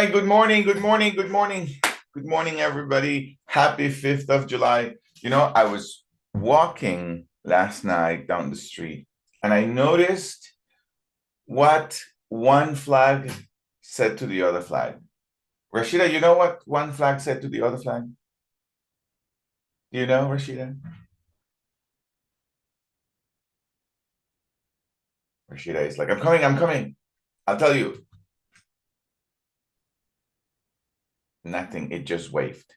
right, good morning, good morning, good morning. Good morning, everybody. Happy 5th of July. I was walking last night down the street and I noticed what one flag said to the other flag. Rashida, you know what one flag said to the other flag? Do you know, Rashida? Rashida is like, I'm coming, I'm coming. I'll tell you. Nothing, it just waved.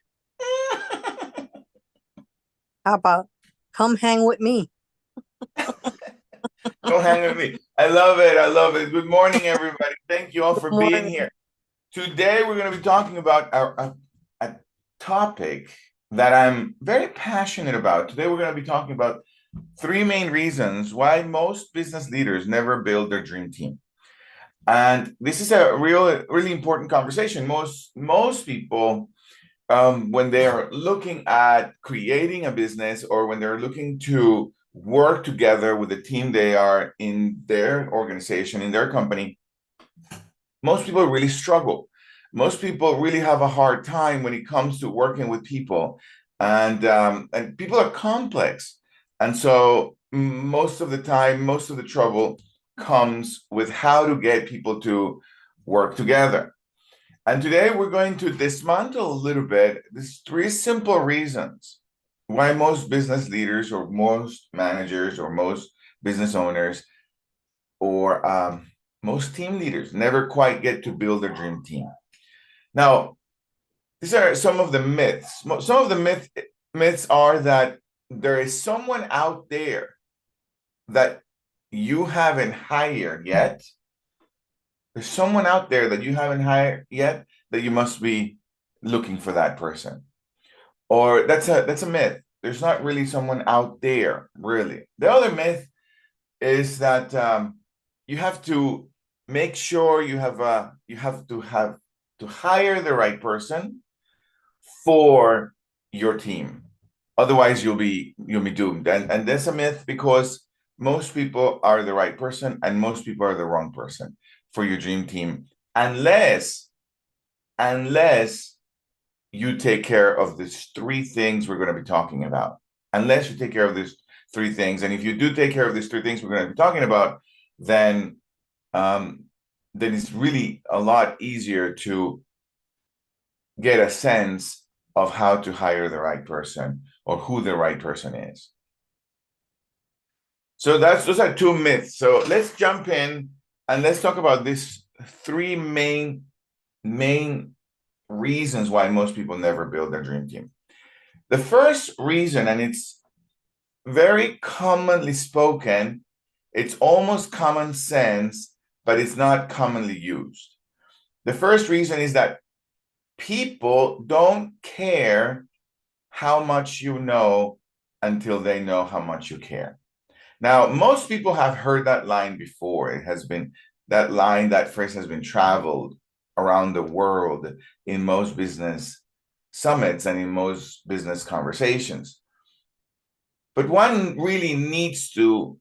How about come hang with me? Don't hang with me. I love it. I love it. Good morning, everybody. Thank you all Good for being morning. here. Today, we're going to be talking about a topic that I'm very passionate about. Today, we're going to be talking about three main reasons why most business leaders never build their dream team. And this is a really important conversation. Most people, when they are looking at creating a business or when they're looking to work together with the team they are in their organization, in their company, most people really struggle. Most people really have a hard time when it comes to working with people, and people are complex, and so most of the time, most of the trouble comes with how to get people to work together. And today we're going to dismantle a little bit these three simple reasons why most business leaders or most managers or most business owners or most team leaders never quite get to build their dream team. Now, these are some of the myths. Some of the myths are that there is someone out there that you haven't hired yet. There's someone out there that you haven't hired yet that you must be looking for that person. Or that's a myth. There's not really someone out there, really. The other myth is that you have to make sure you have to hire the right person for your team. Otherwise, you'll be doomed. And that's a myth because most people are the right person and most people are the wrong person for your dream team, unless you take care of these three things we're going to be talking about. Unless you take care of these three things, and if you do take care of these three things we're going to be talking about, then um, then it's really a lot easier to get a sense of how to hire the right person or who the right person is. So those are two myths. So let's jump in and let's talk about these three main reasons why most people never build their dream team. The first reason, and it's very commonly spoken, it's almost common sense, but it's not commonly used. The first reason is that people don't care how much you know until they know how much you care. Now, most people have heard that line before. It has been that line, that phrase has been traveled around the world in most business summits and in most business conversations. But one really needs to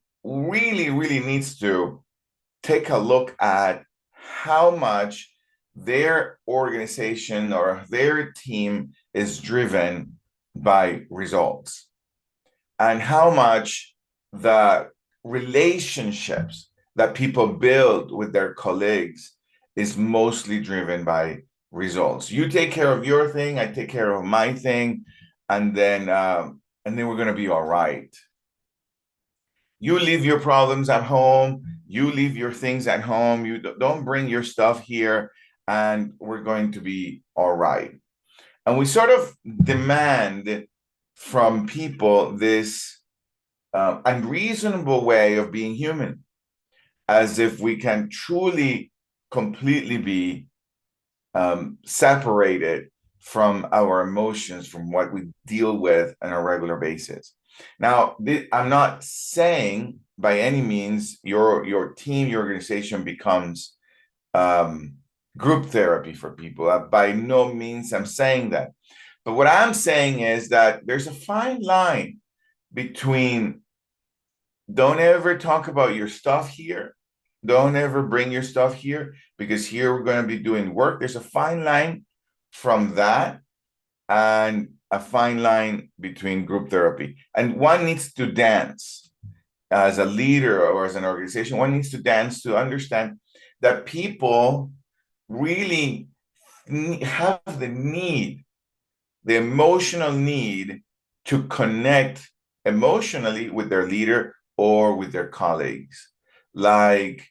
take a look at how much their organization or their team is driven by results and how much the relationships that people build with their colleagues is mostly driven by results. You take care of your thing, I take care of my thing, and then we're going to be all right. You leave your problems at home, you leave your things at home, you don't bring your stuff here, and we're going to be all right. And we sort of demand from people this unreasonable way of being human, as if we can truly, completely be separated from our emotions, from what we deal with on a regular basis. Now, I'm not saying by any means your team, your organization becomes um, group therapy for people. By no means I'm saying that. But what I'm saying is that there's a fine line between don't ever talk about your stuff here Don't ever bring your stuff here, because here we're going to be doing work. There's a fine line from that and a fine line between group therapy. And one needs to dance as a leader or as an organization. One needs to dance to understand that people really have the emotional need to connect emotionally with their leader or with their colleagues. Like,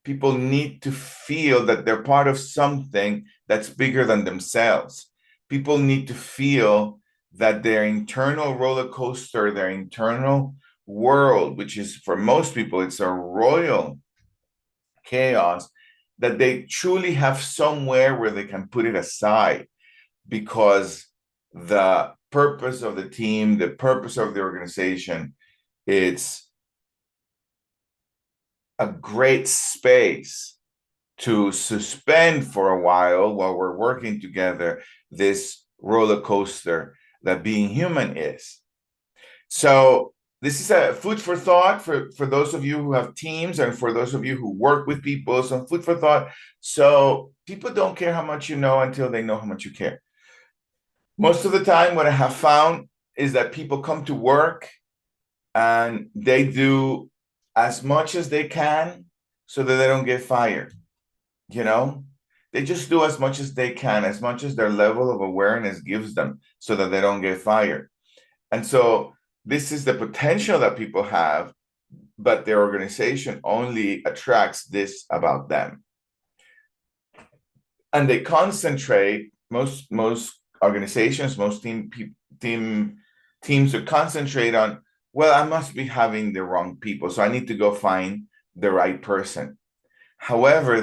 people need to feel that they're part of something that's bigger than themselves. People need to feel that their internal roller coaster, their internal world, which is for most people, it's a royal chaos, that they truly have somewhere where they can put it aside, because the purpose of the team, the purpose of the organization, it's a great space to suspend for a while we're working together this roller coaster that being human is. So this is a food for thought for those of you who have teams and for those of you who work with people, some food for thought. So people don't care how much you know until they know how much you care. Most of the time, what I have found is that people come to work and they do as much as they can so that they don't get fired. You know, they just do as much as they can, as much as their level of awareness gives them, so that they don't get fired. And so this is the potential that people have, but their organization only attracts this about them. And they concentrate, most organizations, most teams would concentrate on, well, I must be having the wrong people, so I need to go find the right person. However,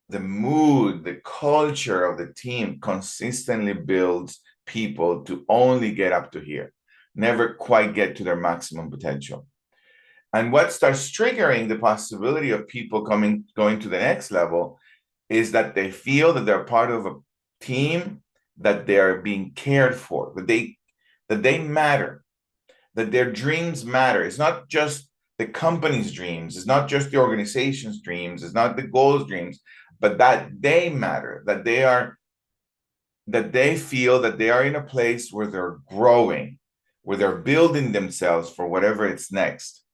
the mood, the culture of the team consistently builds people to only get up to here, never quite get to their maximum potential. And what starts triggering the possibility of people going to the next level is that they feel that they're part of a team, that they're being cared for, that they matter, that their dreams matter. It's not just the company's dreams, it's not just the organization's dreams, it's not the goals' dreams, but that they matter, that they feel that they are in a place where they're growing, where they're building themselves for whatever it's next,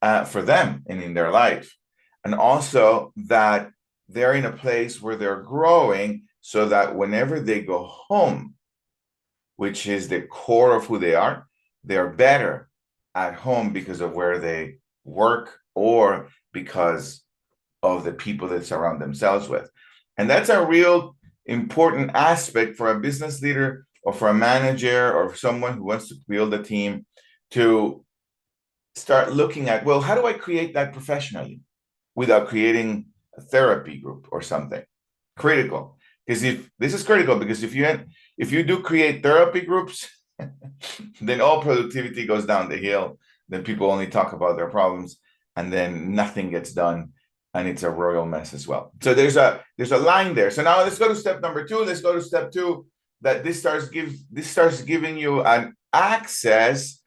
for them and in their life. And also that they're in a place where they're growing so that whenever they go home, which is the core of who they are, they're better at home because of where they work or because of the people they surround themselves with. And that's a real important aspect for a business leader or for a manager or someone who wants to build a team, to start looking at, well, how do I create that professionally without creating a therapy group or something? Critical. Because if you do create therapy groups, then all productivity goes down the hill. Then people only talk about their problems, and then nothing gets done, and it's a royal mess as well. So there's a line there. So now let's go to step number 2. Let's go to step 2. That this starts giving you an access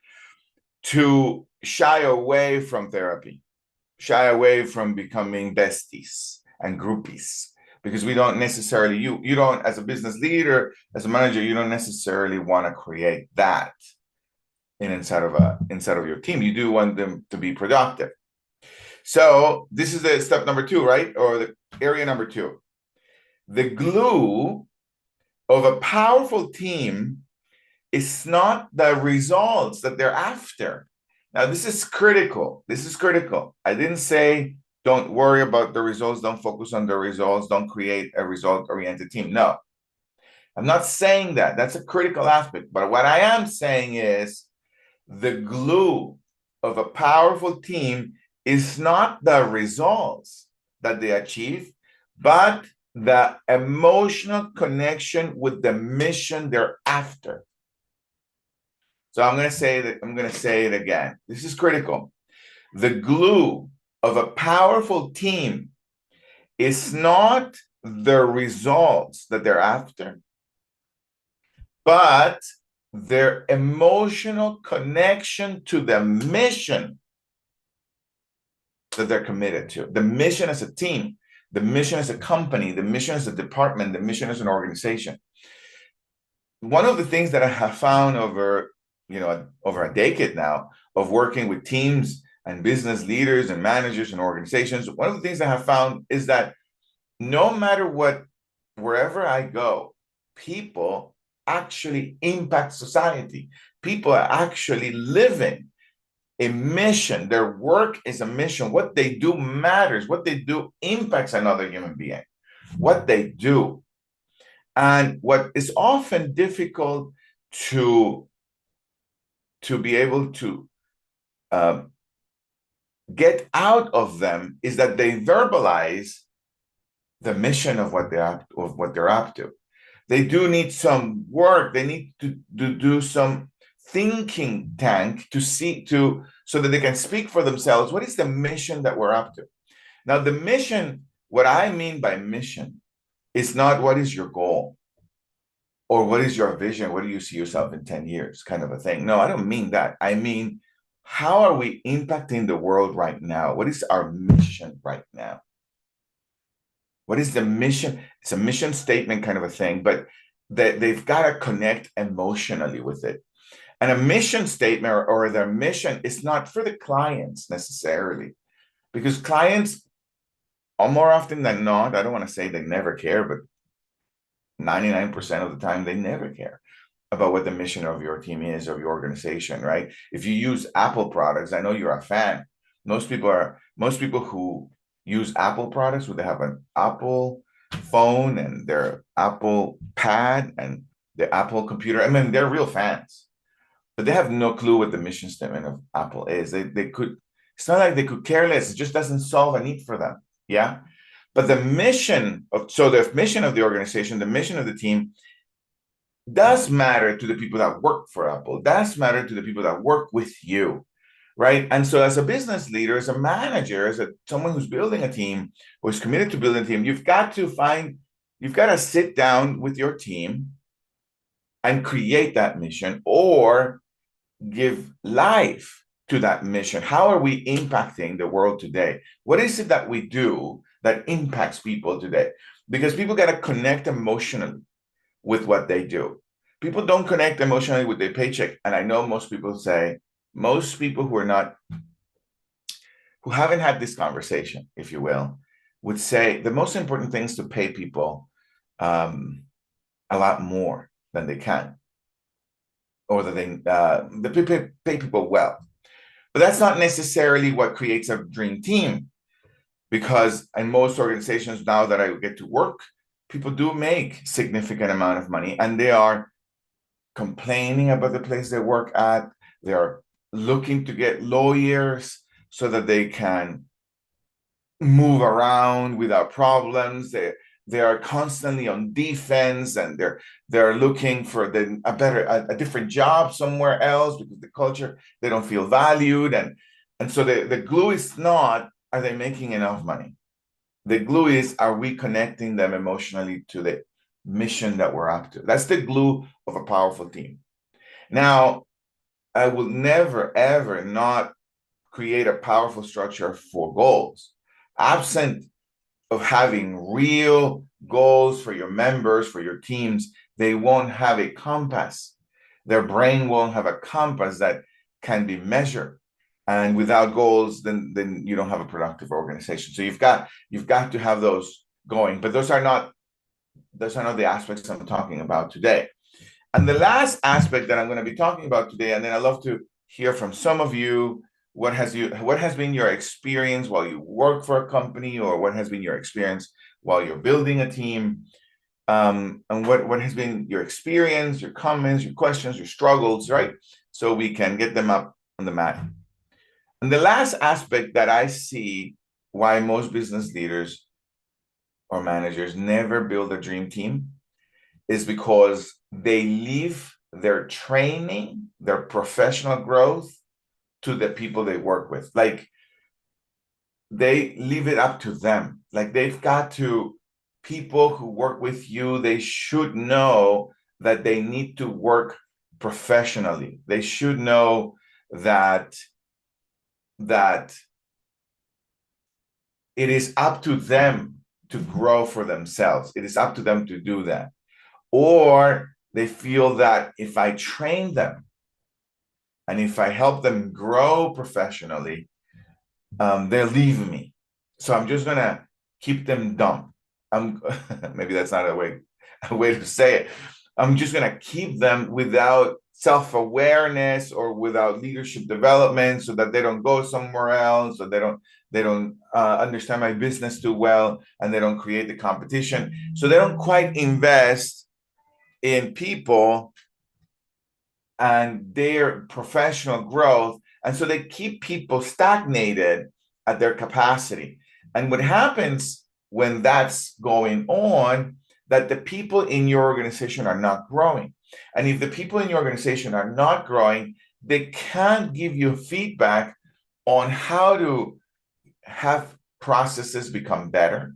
to shy away from therapy, shy away from becoming besties and groupies, because we don't necessarily, you don't, as a business leader, as a manager, you don't necessarily want to create that inside of your team. You do want them to be productive. So this is the step number 2, right? Or the area number 2. The glue of a powerful team is not the results that they're after. Now, this is critical. This is critical. I didn't say don't worry about the results, don't focus on the results, don't create a result-oriented team. No, I'm not saying that. That's a critical aspect. But what I am saying is the glue of a powerful team is not the results that they achieve, but the emotional connection with the mission they're after. So I'm going to say it again. This is critical. The glue of a powerful team is not the results that they're after, but their emotional connection to the mission that they're committed to, the mission as a team, the mission as a company, the mission as a department, the mission as an organization. One of the things that I have found over, over a decade now of working with teams and business leaders and managers and organizations, one of the things I have found is that no matter what, wherever I go, people actually impact society. People are actually living a mission. Their work is a mission. What they do matters. What they do impacts another human being. What they do. And what is often difficult to be able to get out of them is that they verbalize the mission of what they're up to. They do need some work. They need to do some thinking tank so that they can speak for themselves. What is the mission that we're up to? Now, the mission, what I mean by mission, is not what is your goal or what is your vision? What do you see yourself in 10 years kind of a thing? No, I don't mean that. I mean, how are we impacting the world right now? What is our mission right now? What is the mission? It's a mission statement kind of a thing, but they've got to connect emotionally with it. And a mission statement or their mission is not for the clients necessarily, because clients, more often than not, I don't want to say they never care, but 99% of the time, they never care about what the mission of your team is, of your organization, right? If you use Apple products, I know you're a fan. Most people who use Apple products, who they have an Apple phone and their Apple pad and the Apple computer. I mean, they're real fans, but they have no clue what the mission statement of Apple is. It's not like they could care less. It just doesn't solve a need for them. Yeah. But the mission of the organization, the mission of the team does matter to the people that work for Apple, does matter to the people that work with you, right? And so as a business leader, as a manager, someone who's building a team, or is committed to building a team, you've got to sit down with your team and create that mission or give life to that mission. How are we impacting the world today? What is it that we do that impacts people today? Because people got to connect emotionally with what they do. People don't connect emotionally with their paycheck. And I know most people who haven't had this conversation, if you will, would say the most important thing is to pay people a lot more than they can, or that they pay people well. But that's not necessarily what creates a dream team, because in most organizations now that I get to work, people do make significant amount of money and they are complaining about the place they work at. They are looking to get lawyers so that they can move around without problems. They are constantly on defense, and they're looking for a different job somewhere else because the culture, they don't feel valued. And so the glue is not, are they making enough money? The glue is, are we connecting them emotionally to the mission that we're up to? That's the glue of a powerful team. Now, I will never, ever not create a powerful structure for goals. Absent of having real goals for your members, for your teams, they won't have a compass. Their brain won't have a compass that can be measured. And without goals, then you don't have a productive organization. So you've got to have those going. But those are not the aspects I'm talking about today. And the last aspect that I'm going to be talking about today, and then I'd love to hear from some of you, what has been your experience while you work for a company, or what has been your experience while you're building a team, and what has been your experience, your comments, your questions, your struggles, right? So we can get them up on the mat. And the last aspect that I see why most business leaders or managers never build a dream team is because they leave their training, their professional growth to the people they work with. Like, they leave it up to them. Like, people who work with you, they should know that they need to work professionally. They should know that it is up to them to grow for themselves. It is up to them to do that. Or they feel that if I train them and if I help them grow professionally, they'll leave me. So I'm just gonna keep them dumb. I'm maybe that's not a way to say it. I'm just gonna keep them without self-awareness or without leadership development so that they don't go somewhere else, or they don't understand my business too well, and they don't create the competition. So they don't quite invest in people and their professional growth. And so they keep people stagnated at their capacity. And what happens when that's going on, that the people in your organization are not growing. And if the people in your organization are not growing, they can't give you feedback on how to have processes become better,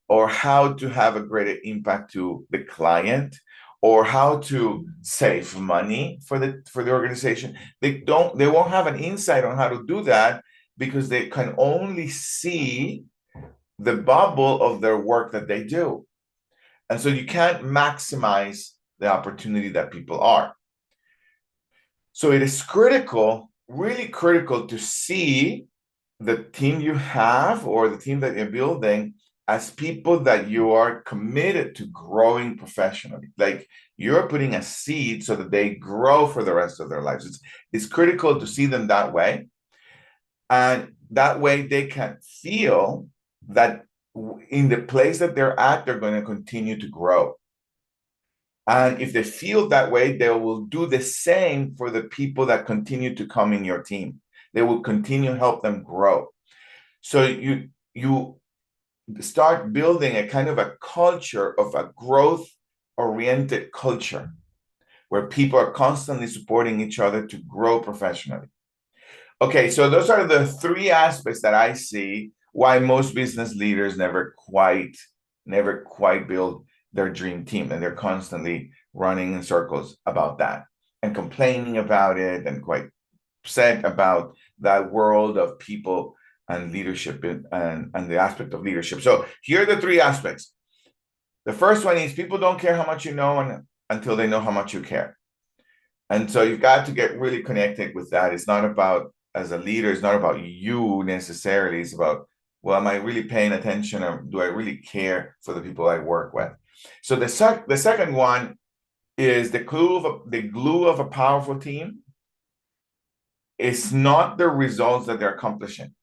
or how to have a greater impact to the client, or how to save money for the organization. They won't have an insight on how to do that because they can only see the bubble of their work that they do. And so you can't maximize the opportunity that people are. So it is critical, really critical, to see the team you have or the team that you're building as people that you are committed to growing professionally. Like, you're putting a seed so that they grow for the rest of their lives. It's critical to see them that way. And that way they can feel that in the place that they're at, they're going to continue to grow. And if they feel that way, they will do the same for the people that continue to come in your team. They will continue to help them grow. So you start building a kind of a culture of a growth-oriented culture where people are constantly supporting each other to grow professionally. Okay, so those are the three aspects that I see why most business leaders never quite build their dream team, and they're constantly running in circles about that and complaining about it and quite upset about that world of people and leadership and the aspect of leadership. So here are the three aspects. The first one is people don't care how much you know until they know how much you care. And so you've got to get really connected with that. It's not about, as a leader, it's not about you necessarily. It's about, well, am I really paying attention, or do I really care for the people I work with? So the second one is the glue of a powerful team. It's not the results that they're accomplishing.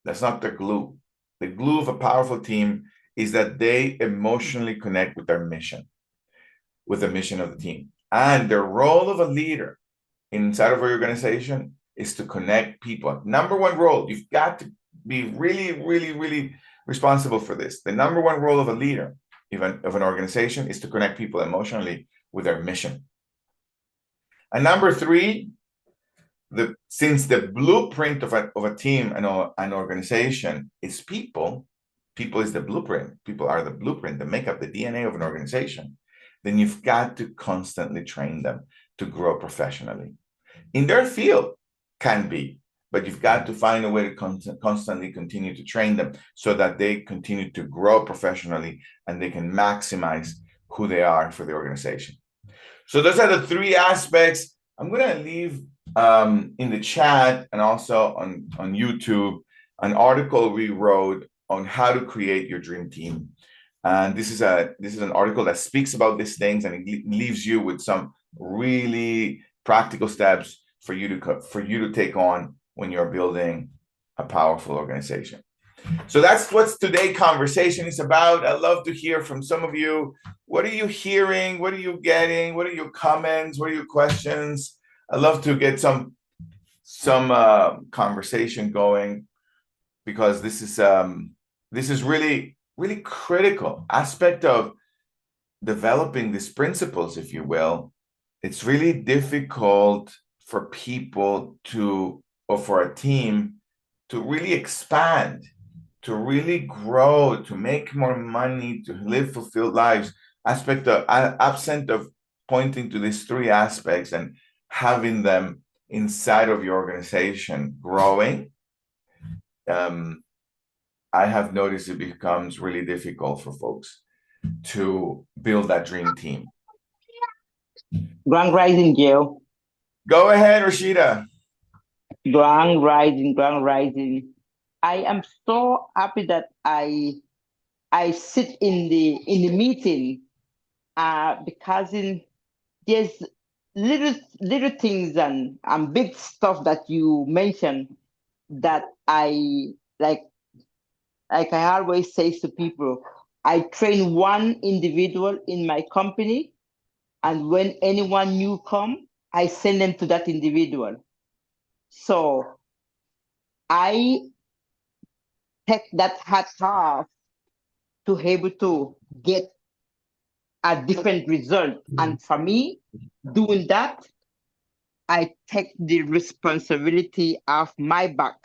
That's not the glue. The glue of a powerful team is that they emotionally connect with their mission, with the mission of the team. And the role of a leader inside of your organization is to connect people. Number one role, you've got to be really, really, really responsible for this. The number one role of a leader, even of an organization, is to connect people emotionally with their mission. And number three, since the blueprint of a team and an organization is people is the blueprint. People are the blueprint that make up the DNA of an organization. Then you've got to constantly train them to grow professionally in their field, can be, but you've got to find a way to constantly continue to train them so that they continue to grow professionally and they can maximize who they are for the organization. So those are the three aspects. I'm going to leave in the chat and also on YouTube an article we wrote on how to create your dream team. And this is an article that speaks about these things, and it leaves you with some really practical steps for you to take on when you're building a powerful organization. So that's what today's conversation is about. I'd love to hear from some of you. What are you hearing? What are you getting? What are your comments? What are your questions? I'd love to get some conversation going, because this is really, really critical aspect of developing these principles, if you will. It's really difficult for people or for a team to really expand, to really grow, to make more money, to live fulfilled lives, absent of pointing to these three aspects and having them inside of your organization growing. I have noticed it becomes really difficult for folks to build that dream team. Grand Rising, Joe. Go ahead, Rashida. Grand Rising. I am so happy that I sit in the meeting because there's little things and big stuff that you mentioned that I like like I always say to people, I train one individual in my company, and when anyone new come, I send them to that individual. So I take that hat off to able to get a different result. And for me, doing that, I take the responsibility off my back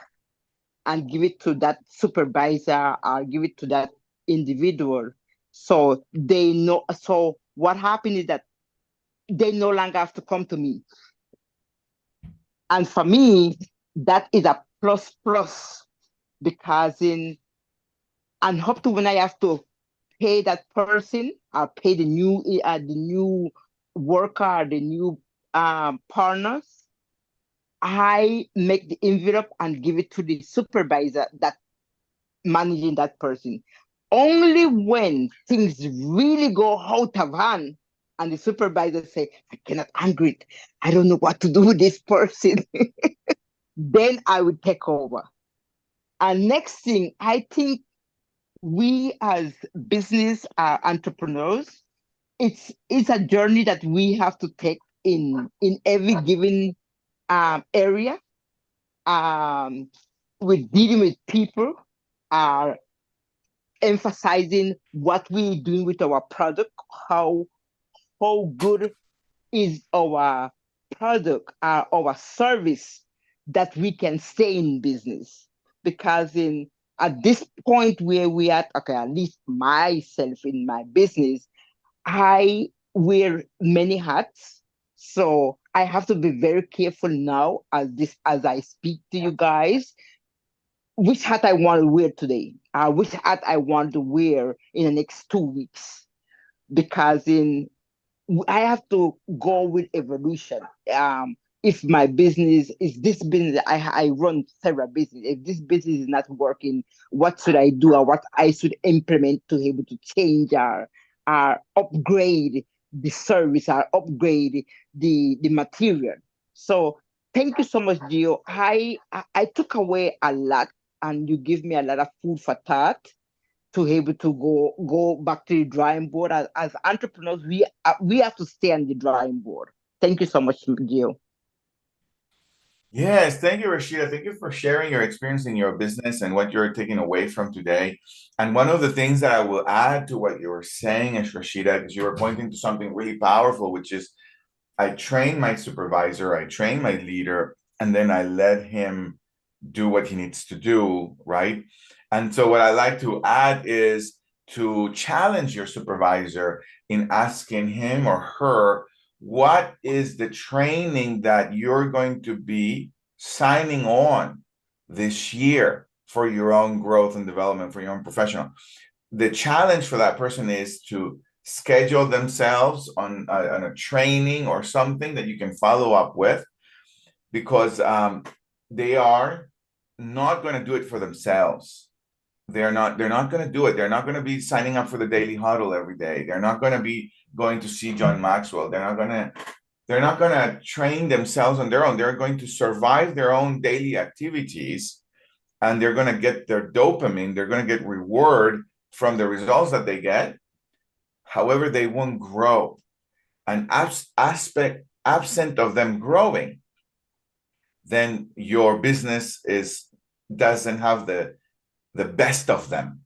and give it to that supervisor or give it to that individual. So they know. So what happened is that they no longer have to come to me. And for me, that is a plus because and up to when I have to pay that person or pay the new worker, the new partners, I make the envelope and give it to the supervisor that managing that person. Only when things really go out of hand and the supervisor say, I cannot handle it. I don't know what to do with this person. Then I would take over. And next thing, I think we as business entrepreneurs, it's a journey that we have to take in every given area. Um, with dealing with people, uh, emphasizing what we're doing with our product, how good is our product, our service that we can stay in business. Because in at this point where we are, okay, at least myself in my business, I wear many hats. So I have to be very careful now as I speak to you guys, which hat I want to wear today, which hat I want to wear in the next 2 weeks. Because I have to go with evolution. If my business is this business, I run several business. If this business is not working, what should I do or what I should implement to be able to change or upgrade the service or upgrade the material. So thank you so much, Gio. I took away a lot and you give me a lot of food for thought to be able to go back to the drawing board. As entrepreneurs, we have to stay on the drawing board. Thank you so much, Gio. Yes, thank you, Rashida. Thank you for sharing your experience in your business and what you're taking away from today. And one of the things that I will add to what you were saying is, Rashida, because you were pointing to something really powerful, which is I train my supervisor, I train my leader, and then I let him do what he needs to do, right? And so what I like to add is to challenge your supervisor in asking him or her, what is the training that you're going to be signing on this year for your own growth and development, for your own professional? The challenge for that person is to schedule themselves on a training or something that you can follow up with, because they are not going to do it for themselves. They're not going to do it. They're not going to be signing up for the daily huddle every day. They're not going to be going to see John Maxwell. They're not going to train themselves on their own. They're going to survive their own daily activities, and they're going to get their dopamine. They're going to get reward from the results that they get. However, they won't grow. An absent of them growing, then your business doesn't have the best of them.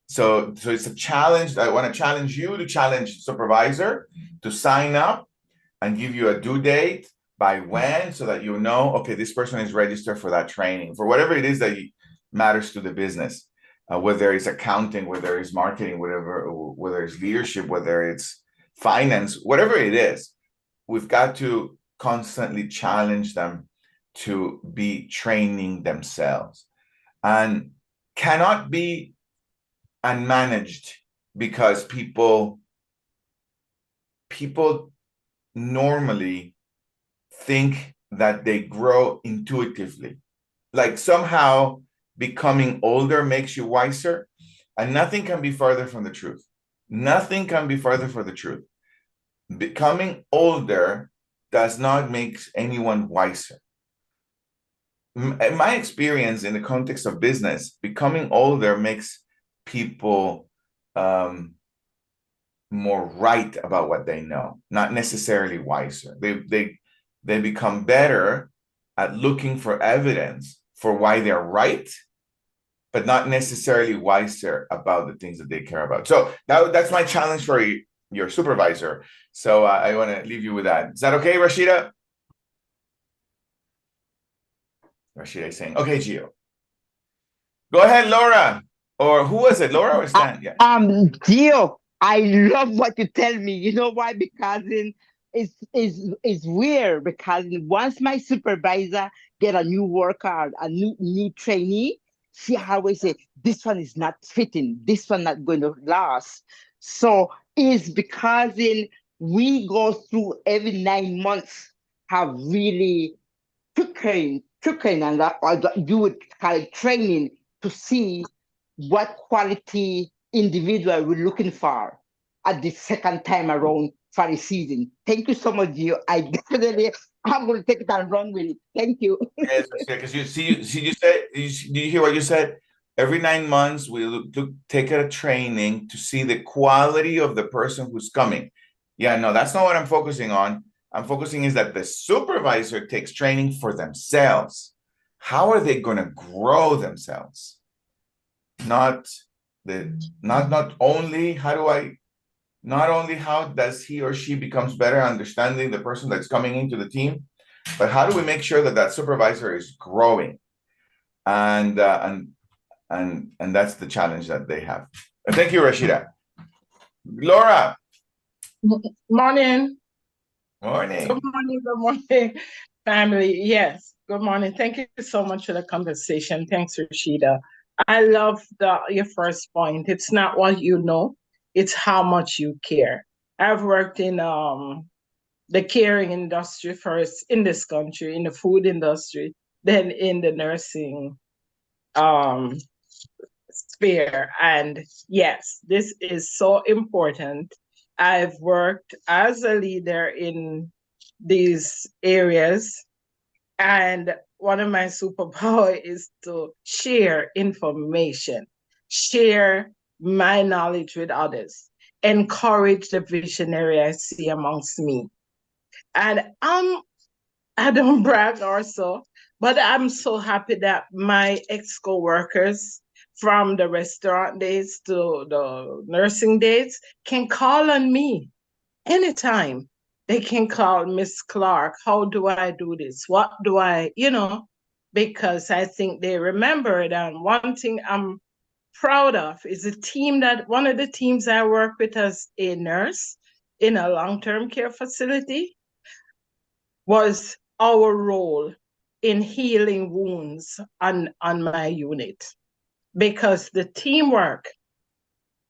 So it's a challenge. I want to challenge you to challenge supervisor to sign up and give you a due date by when, so that you know, okay, this person is registered for that training, for whatever it is that matters to the business, whether it's accounting, whether it's marketing, whether it's leadership, whether it's finance, whatever it is. We've got to constantly challenge them to be training themselves. And cannot be unmanaged because people normally think that they grow intuitively. Like somehow becoming older makes you wiser, and nothing can be further from the truth. Nothing can be further from the truth. Becoming older does not make anyone wiser. In my experience in the context of business, becoming older makes people more right about what they know, not necessarily wiser. They become better at looking for evidence for why they're right, but not necessarily wiser about the things that they care about. So that's my challenge for your supervisor. So I want to leave you with that. Is that okay, Rashida? Rashida is saying, okay, Gio. Go ahead, Laura. Or who was it, Laura or Stan? Yeah. Gio, I love what you tell me. You know why? Because it's weird because once my supervisor get a new worker, a new trainee, she always say, this one is not fitting, this one not going to last. So it's because we go through every 9 months have really cooking and you would call it training to see what quality individual we're looking for at the second time around for the season. Thank you so much, Gio. I'm going to take it and run with it. Thank you. Yes, because you said, do you hear what you said? Every 9 months, we take a training to see the quality of the person who's coming. Yeah, no, that's not what I'm focusing on. I'm focusing is that the supervisor takes training for themselves. How are they going to grow themselves? Not only how does he or she becomes better understanding the person that's coming into the team, but how do we make sure that that supervisor is growing? And that's the challenge that they have. Thank you, Rashida. Laura. Morning. Morning. Good morning. Good morning, family. Yes. Good morning. Thank you so much for the conversation. Thanks, Rashida. I love your first point. It's not what you know, it's how much you care. I've worked in the caring industry first in this country, in the food industry, then in the nursing um sphere. And yes, this is so important. I've worked as a leader in these areas, and one of my superpowers is to share information, share my knowledge with others, encourage the visionary I see amongst me. And I don't brag or so, but I'm so happy that my ex-co-workers from the restaurant days to the nursing days can call on me anytime. They can call Miss Clark. How do I do this? What do I, because I think they remember it. And one thing I'm proud of is one of the teams I work with as a nurse in a long-term care facility was our role in healing wounds on my unit, because the teamwork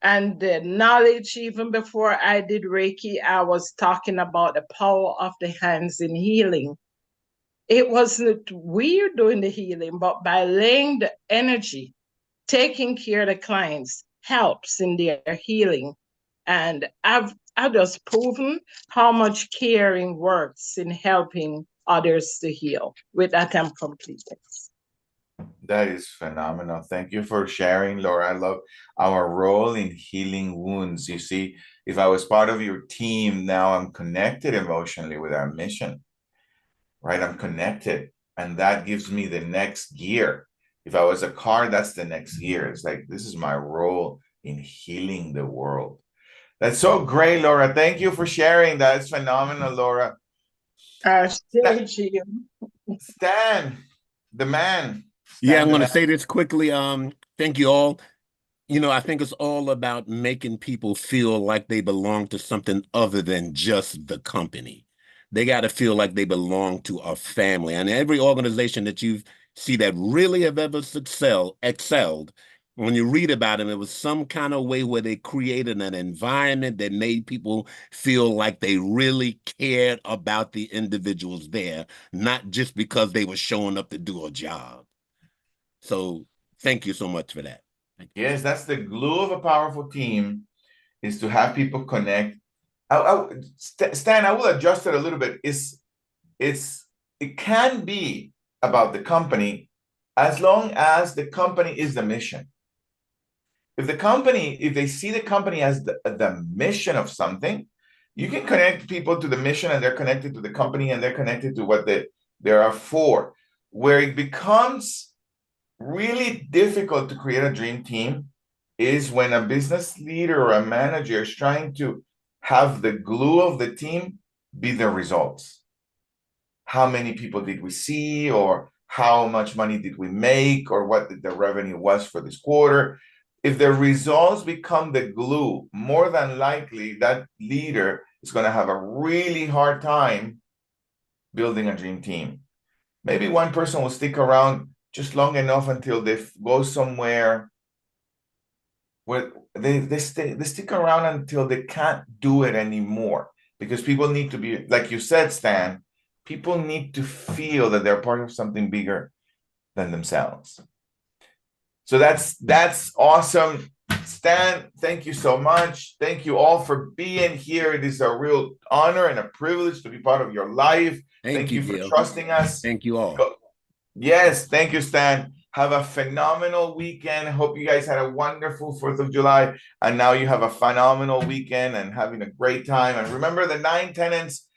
and the knowledge, even before I did Reiki, I was talking about the power of the hands in healing. It wasn't we doing the healing, but by laying the energy, taking care of the clients helps in their healing. And I've just proven how much caring works in helping others to heal. With that, I'm completed. That is phenomenal. Thank you for sharing, Laura. I love our role in healing wounds. You see, if I was part of your team, now I'm connected emotionally with our mission, right? I'm connected, and that gives me the next gear. If I was a car, that's the next gear. It's like, this is my role in healing the world. That's so great, Laura. Thank you for sharing. That's phenomenal, Laura. Stan, the man. Yeah, I'm going to say this quickly. Thank you all. I think it's all about making people feel like they belong to something other than just the company. They got to feel like they belong to a family. And every organization that you see that really have ever excelled when you read about them, it was some kind of way where they created an environment that made people feel like they really cared about the individuals there, not just because they were showing up to do a job. So thank you so much for that. Yes, that's the glue of a powerful team, is to have people connect. Stan, I will adjust it a little bit. It can be about the company as long as the company is the mission. If they see the company as the mission of something, you can connect people to the mission, and they're connected to the company, and they're connected to what they are for. Where it becomes really difficult to create a dream team is when a business leader or a manager is trying to have the glue of the team be the results. How many people did we see, or how much money did we make, or what the revenue was for this quarter? If the results become the glue, more than likely that leader is going to have a really hard time building a dream team. Maybe one person will stick around just long enough until they go somewhere where they stick around until they can't do it anymore, because people need to be, like you said, Stan, people need to feel that they're part of something bigger than themselves. So that's awesome. Stan, thank you so much. Thank you all for being here. It is a real honor and a privilege to be part of your life. Thank you for trusting us. Thank you all. Yes, thank you, Stan. Have a phenomenal weekend. Hope you guys had a wonderful 4th of July. And now you have a phenomenal weekend and having a great time. And remember the 9 tenets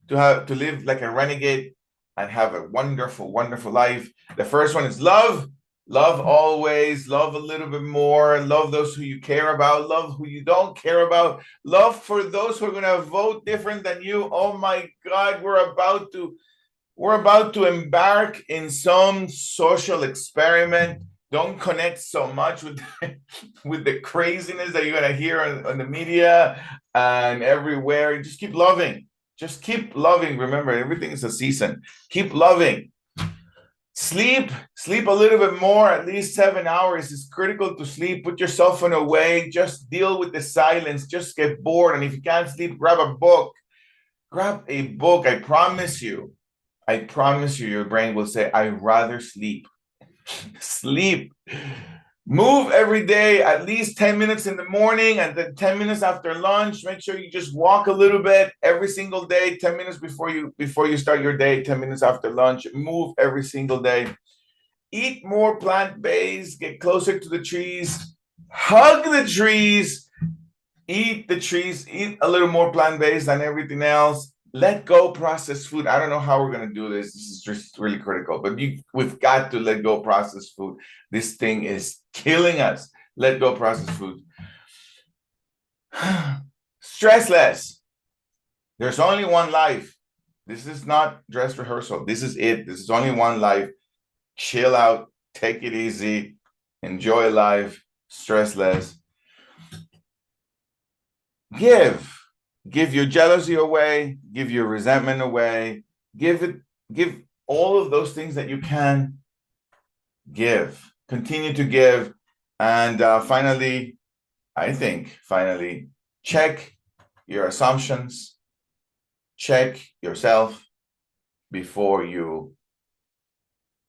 to live like a renegade and have a wonderful, wonderful life. The first one is love. Love always, love a little bit more, love those who you care about, love who you don't care about, love for those who are going to vote different than you. Oh my God, we're about to embark in some social experiment. Don't connect so much with the craziness that you're going to hear on the media and everywhere. Just keep loving. Just keep loving. Remember, everything is a season. Keep loving. Sleep a little bit more, at least 7 hours. It's critical to sleep. Put your cell phone away. Just deal with the silence. Just get bored. And if you can't sleep, grab a book. Grab a book. I promise you, your brain will say, I'd rather sleep. Sleep. Move every day, at least 10 minutes in the morning and then 10 minutes after lunch. Make sure you just walk a little bit every single day, 10 minutes before you start your day, 10 minutes after lunch. Move every single day. Eat more plant-based, get closer to the trees, hug the trees, eat the trees, eat a little more plant-based than everything else. Let go processed food. I don't know how we're going to do this. This is just really critical, but we've got to let go processed food. This thing is killing us. Let go processed food. Stress less. There's only one life. This is not dress rehearsal. This is it. This is only one life. Chill out. Take it easy. Enjoy life. Stress less. Give your jealousy away, give your resentment away, give all of those things that you can give. Continue to give. And finally, check your assumptions, check yourself before you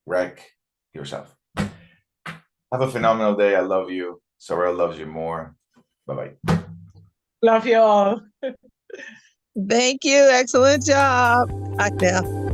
wreck yourself. Have a phenomenal day. I love you. Sorrel loves you more. Bye-bye. Love you all. Thank you. Excellent job. Bye now.